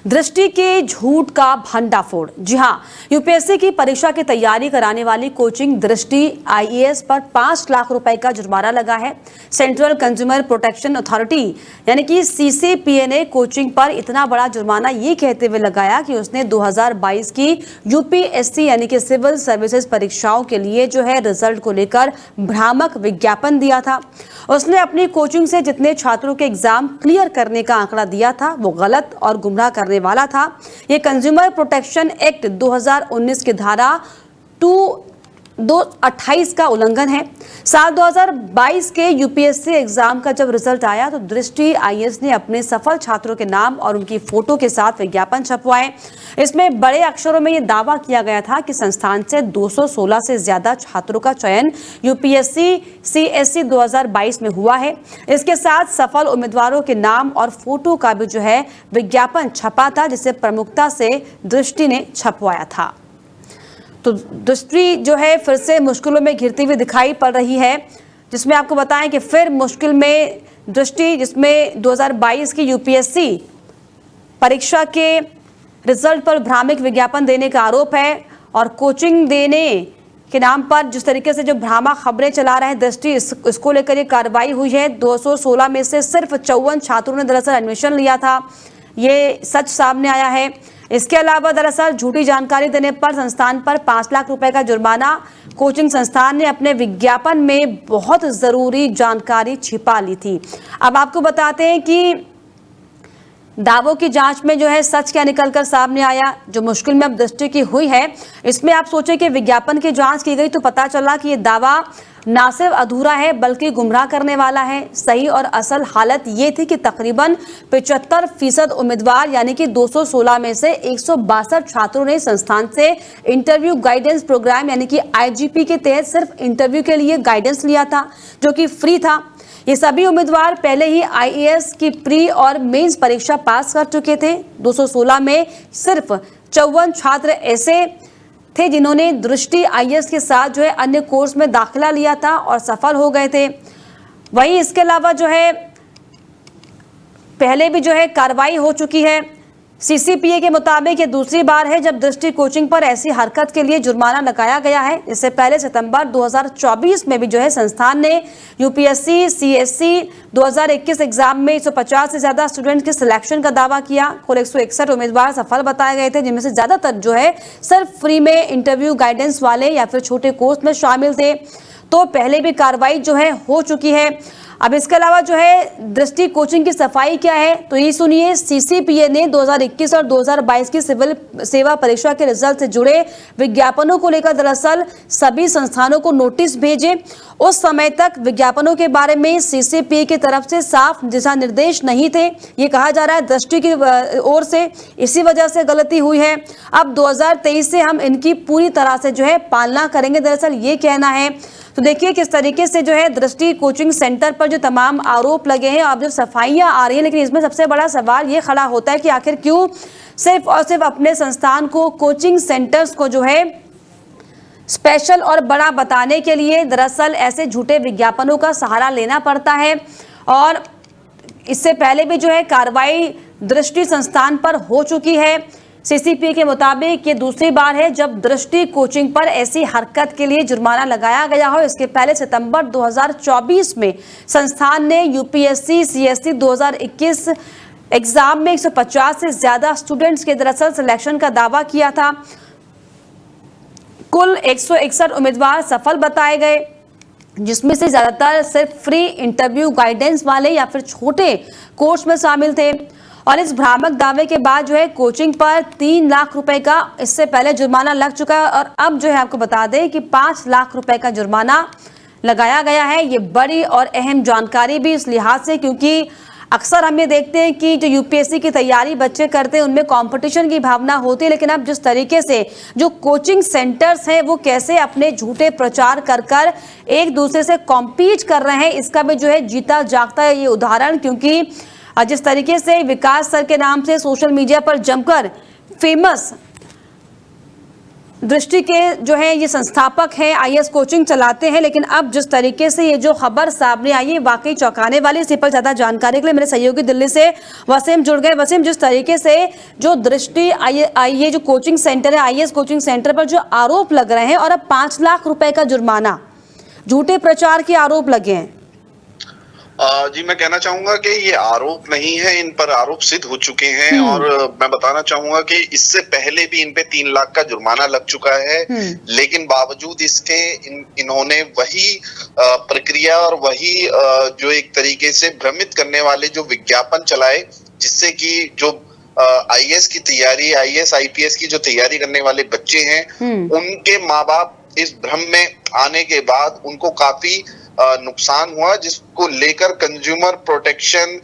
दृष्टि के झूठ का भंडाफोड़। जी हां, यूपीएससी की परीक्षा की तैयारी कराने वाली कोचिंग दृष्टि आईएएस पर 5 लाख रुपए का जुर्माना लगा है। सेंट्रल कंज्यूमर प्रोटेक्शन अथॉरिटी यानी कि सीसीपीए ने कोचिंग पर इतना बड़ा जुर्माना ये कहते हुए लगाया कि उसने 2022 की यूपीएससी यानी कि सिविल सर्विसेज परीक्षाओं के लिए जो है रिजल्ट को लेकर भ्रामक विज्ञापन दिया था। उसने अपनी कोचिंग से जितने छात्रों के एग्जाम क्लियर करने का आंकड़ा दिया था वो गलत और गुमराह करने वाला था। ये कंज्यूमर प्रोटेक्शन एक्ट 2019 की धारा 228 का उल्लंघन है। साल 2022 के यूपीएससी एग्जाम का जब रिजल्ट आया तो दृष्टि आईएएस ने अपने सफल छात्रों के नाम और उनकी फोटो के साथ विज्ञापन छपवाए। इसमें बड़े अक्षरों में यह दावा किया गया था कि संस्थान से 216 से ज्यादा छात्रों का चयन यूपीएससी सीएससी 2022 में हुआ है। इसके साथ सफल उम्मीदवारों के नाम और फोटो का भी जो है विज्ञापन छपा था, जिसे प्रमुखता से दृष्टि ने छपवाया था। तो दृष्टि जो है फिर से मुश्किलों में घिरती हुई दिखाई पड़ रही है, जिसमें आपको बताएं कि फिर मुश्किल में दृष्टि, जिसमें 2022 की यूपीएससी परीक्षा के रिजल्ट पर भ्रामक विज्ञापन देने का आरोप है और कोचिंग देने के नाम पर जिस तरीके से जो भ्रामक खबरें चला रहे हैं दृष्टि, इसको लेकर ये कार्रवाई हुई है। 216 में से सिर्फ 54 छात्रों ने दरअसल एडमिशन लिया था, ये सच सामने आया है। इसके अलावा दरअसल झूठी जानकारी देने पर संस्थान पर 5 लाख रुपए का जुर्माना। कोचिंग संस्थान ने अपने विज्ञापन में बहुत जरूरी जानकारी छिपा ली थी। अब आपको बताते हैं कि दावों की जांच में जो है सच क्या निकलकर सामने आया, जो मुश्किल में अब दृष्टि की हुई है। इसमें आप सोचें कि विज्ञापन की जांच की गई तो पता चला कि ये दावा ना सिर्फ अधूरा है बल्कि गुमराह करने वाला है। सही और असल हालत ये थी कि तकरीबन 75% उम्मीदवार यानी कि 216 में से 162 छात्रों ने संस्थान से इंटरव्यू गाइडेंस प्रोग्राम यानी कि आईजीपी के तहत सिर्फ इंटरव्यू के लिए गाइडेंस लिया था, जो कि फ्री था। ये सभी उम्मीदवार पहले ही आईएएस की प्री और मेंस परीक्षा पास कर चुके थे। 216 में सिर्फ 54 छात्र ऐसे थे जिन्होंने दृष्टि आईएएस के साथ जो है अन्य कोर्स में दाखिला लिया था और सफल हो गए थे। वहीं इसके अलावा जो है पहले भी जो है कार्रवाई हो चुकी है। सीसीपीए के मुताबिक ये दूसरी बार है जब दृष्टि कोचिंग पर ऐसी हरकत के लिए जुर्माना लगाया गया है। इससे पहले सितंबर 2024 में भी जो है संस्थान ने यूपीएससी सीएससी 2021 एग्जाम में 150 से ज्यादा स्टूडेंट के सिलेक्शन का दावा किया। कुल 161 उम्मीदवार सफल बताए गए थे, जिनमें से ज्यादातर जो है सिर्फ फ्री में इंटरव्यू गाइडेंस वाले या फिर छोटे कोर्स में शामिल थे। तो पहले भी कार्रवाई जो है हो चुकी है। अब इसके अलावा जो है दृष्टि कोचिंग की सफाई क्या है, तो ये सुनिए। सीसीपीए ने 2021 और 2022 की सिविल सेवा परीक्षा के रिजल्ट से जुड़े विज्ञापनों को लेकर दरअसल सभी संस्थानों को नोटिस भेजे। उस समय तक विज्ञापनों के बारे में सीसीपीए की तरफ से साफ दिशा निर्देश नहीं थे, ये कहा जा रहा है दृष्टि की ओर से। इसी वजह से गलती हुई है। अब 2023 से हम इनकी पूरी तरह से जो है पालना करेंगे, दरअसल ये कहना है। तो देखिए किस तरीके से जो है दृष्टि कोचिंग सेंटर पर जो तमाम आरोप लगे हैं, अब जो सफाइयां आ रही हैं, लेकिन इसमें सबसे बड़ा सवाल ये खड़ा होता है कि आखिर क्यों सिर्फ और सिर्फ अपने संस्थान को, कोचिंग सेंटर्स को जो है स्पेशल और बड़ा बताने के लिए दरअसल ऐसे झूठे विज्ञापनों का सहारा लेना पड़ता है। और इससे पहले भी जो है कार्रवाई दृष्टि संस्थान पर हो चुकी है। सीसीपीए के मुताबिक ये दूसरी बार है जब दृष्टि कोचिंग पर ऐसी हरकत के लिए जुर्माना लगाया गया हो। इसके पहले सितंबर 2024 में संस्थान ने यूपीएससी सीएससी 2021 एग्जाम में 150 से ज्यादा स्टूडेंट्स के दरअसल सिलेक्शन का दावा किया था। कुल 161 उम्मीदवार सफल बताए गए, जिसमें से ज्यादातर सिर्फ फ्री इंटरव्यू गाइडेंस वाले या फिर छोटे कोर्स में शामिल थे। और इस भ्रामक दावे के बाद जो है कोचिंग पर 3 लाख रुपए का इससे पहले जुर्माना लग चुका है और अब जो है आपको बता दें कि 5 लाख रुपए का जुर्माना लगाया गया है। ये बड़ी और अहम जानकारी भी इस लिहाज से, क्योंकि अक्सर हम ये देखते हैं कि जो यूपीएससी की तैयारी बच्चे करते हैं उनमें कंपटीशन की भावना होती है, लेकिन अब जिस तरीके से जो कोचिंग सेंटर्स हैं वो कैसे अपने झूठे प्रचार कर कर एक दूसरे से कॉम्पीट कर रहे हैं, इसका भी जो है जीता जागता है ये उदाहरण। क्योंकि जिस तरीके से विकास सर के नाम से सोशल मीडिया पर जमकर फेमस दृष्टि के जो है ये संस्थापक हैं, आईएएस कोचिंग चलाते हैं, लेकिन अब जिस तरीके से ये जो खबर सामने आई है वाकई चौंकाने वाली। इसी पर ज्यादा जानकारी के लिए मेरे सहयोगी दिल्ली से वसीम जुड़ गए। वसीम, जिस तरीके से जो दृष्टि ये जो कोचिंग सेंटर है, आईएएस कोचिंग सेंटर पर जो आरोप लग रहे हैं और अब 5 लाख रुपए का जुर्माना, झूठे प्रचार के आरोप लगे हैं। जी, मैं कहना चाहूंगा कि ये आरोप नहीं है, इन पर आरोप सिद्ध हो चुके हैं और मैं बताना चाहूंगा कि इससे पहले भी इन पे 3 लाख का जुर्माना लग चुका है, लेकिन बावजूद इसके इन्होंने वही प्रक्रिया और वही जो एक तरीके से भ्रमित करने वाले जो विज्ञापन चलाए, जिससे कि जो आईएएस की तैयारी, आईएएस आईपीएस की जो तैयारी करने वाले बच्चे हैं, उनके माँ बाप इस भ्रम में आने के बाद उनको काफी नुकसान हुआ, जिसको लेकर कंज्यूमर प्रोटेक्शन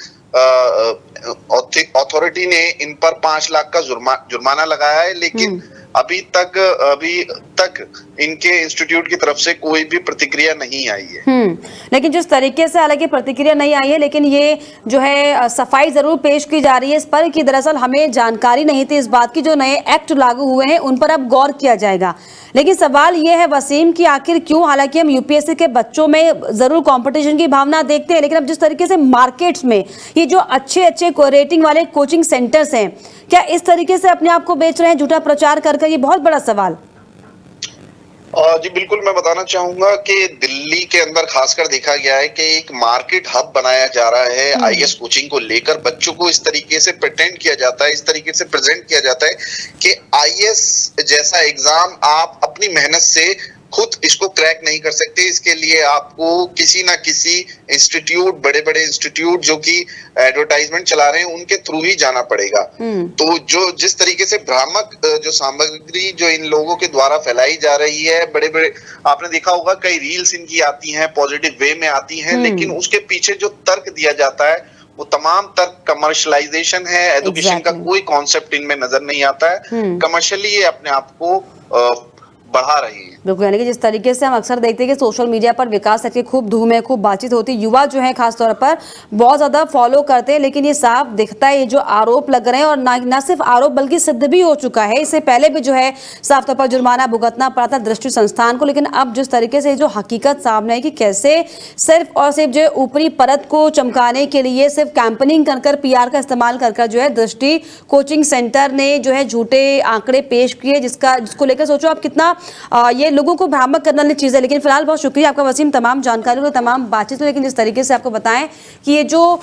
अथॉरिटी ने इन पर 5 लाख का जुर्माना लगाया है। लेकिन अभी तक इनके इंस्टीट्यूट की तरफ से कोई भी प्रतिक्रिया नहीं आई है। लेकिन जिस तरीके से हालांकि प्रतिक्रिया नहीं आई है, लेकिन ये जो है सफाई जरूर पेश की जा रही है इस पर कि दरअसल हमें जानकारी नहीं थी इस बात की, जो नए एक्ट लागू हुए हैं उन पर अब गौर किया जाएगा। लेकिन सवाल ये है वसीम कि आखिर क्यों, हालांकि हम यूपीएससी के बच्चों में जरूर कंपटीशन की भावना देखते हैं, लेकिन अब जिस तरीके से मार्केट्स में ये जो अच्छे रेटिंग वाले कोचिंग सेंटर्स हैं, क्या इस तरीके से अपने आप को बेच रहे हैं झूठा प्रचार कर? ये बहुत बड़ा सवाल। जी बिल्कुल, मैं बताना चाहूंगा कि दिल्ली के अंदर खासकर देखा गया है कि एक मार्केट हब बनाया जा रहा है आईएएस कोचिंग को लेकर। बच्चों को इस तरीके से प्रेटेंड किया जाता है, इस तरीके से प्रेजेंट किया जाता है कि आईएएस जैसा एग्जाम आप अपनी मेहनत से खुद इसको क्रैक नहीं कर सकते। इसके लिए आपको किसी ना किसी इंस्टीट्यूट, बड़े बड़े इंस्टीट्यूट जो कि एडवर्टाइजमेंट चला रहे हैं, उनके थ्रू ही जाना पड़ेगा। तो जो जिस तरीके से भ्रामक जो सामग्री जो इन लोगों के द्वारा फैलाई जा रही है, बड़े बड़े आपने देखा होगा कई रील्स इनकी आती हैं, पॉजिटिव वे में आती हैं, लेकिन उसके पीछे जो तर्क दिया जाता है वो तमाम तर्क कमर्शलाइजेशन है। एजुकेशन का कोई कॉन्सेप्ट इनमें नजर नहीं आता है। कमर्शियली ये अपने आप को बढ़ा रही है। बिल्कुल, यानी कि जिस तरीके से हम अक्सर देखते हैं कि सोशल मीडिया पर विकास की खूब धूम है, खूब बातचीत होती है, युवा जो है खासतौर पर बहुत ज्यादा फॉलो करते हैं, लेकिन ये साफ दिखता है ये जो आरोप लग रहे हैं, और ना सिर्फ आरोप बल्कि सिद्ध भी हो चुका है। इससे पहले भी जो है साफ तौर पर जुर्माना भुगतना पड़ा था दृष्टि संस्थान को, लेकिन अब जिस तरीके से जो हकीकत सामने है कि कैसे सिर्फ और सिर्फ जो ऊपरी परत को चमकाने के लिए सिर्फ कैंपेनिंग कर पीआर का इस्तेमाल कर जो है दृष्टि कोचिंग सेंटर ने जो है झूठे आंकड़े पेश किए, जिसको लेकर सोचो आप कितना ये लोगों को भ्रामक करने वाली चीज़ है। लेकिन फिलहाल बहुत शुक्रिया आपका वसीम, तमाम जानकारी को, तमाम बातचीत। लेकिन जिस तरीके से आपको बताएं कि ये जो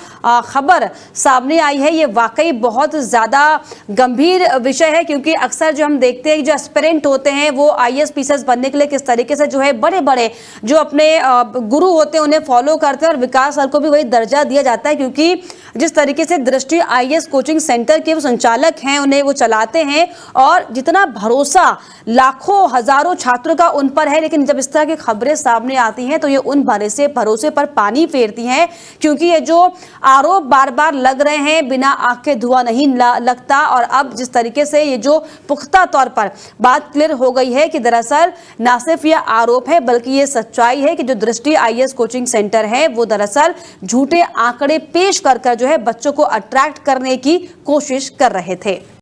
खबर सामने आई है ये वाकई बहुत ज़्यादा गंभीर विषय है, क्योंकि अक्सर जो हम देखते हैं जो एस्पिरेंट होते हैं वो आईएएस पीसीएस बनने के लिए किस तरीके से जो है बड़े बड़े जो अपने गुरु होते हैं उन्हें फॉलो करते हैं, और विकास सर को भी वही दर्जा दिया जाता है, क्योंकि जिस तरीके से दृष्टि आईएएस कोचिंग सेंटर के वो संचालक हैं, उन्हें वो चलाते हैं, और जितना भरोसा लाखों हजारों छात्रों का उन पर है, लेकिन जब इस तरह की खबरें सामने आती हैं तो ये उन भरोसे पर पानी फेरती हैं, क्योंकि ये जो आरोप बार बार लग रहे हैं बिना आग के धुआं नहीं लगता। और अब जिस तरीके से ये जो पुख्ता तौर पर बात क्लियर हो गई है कि दरअसल ना सिर्फ ये आरोप है बल्कि ये सच्चाई है कि जो दृष्टि आईएएस कोचिंग सेंटर है वो दरअसल झूठे आंकड़े पेश कर जो है बच्चों को अट्रैक्ट करने की कोशिश कर रहे थे।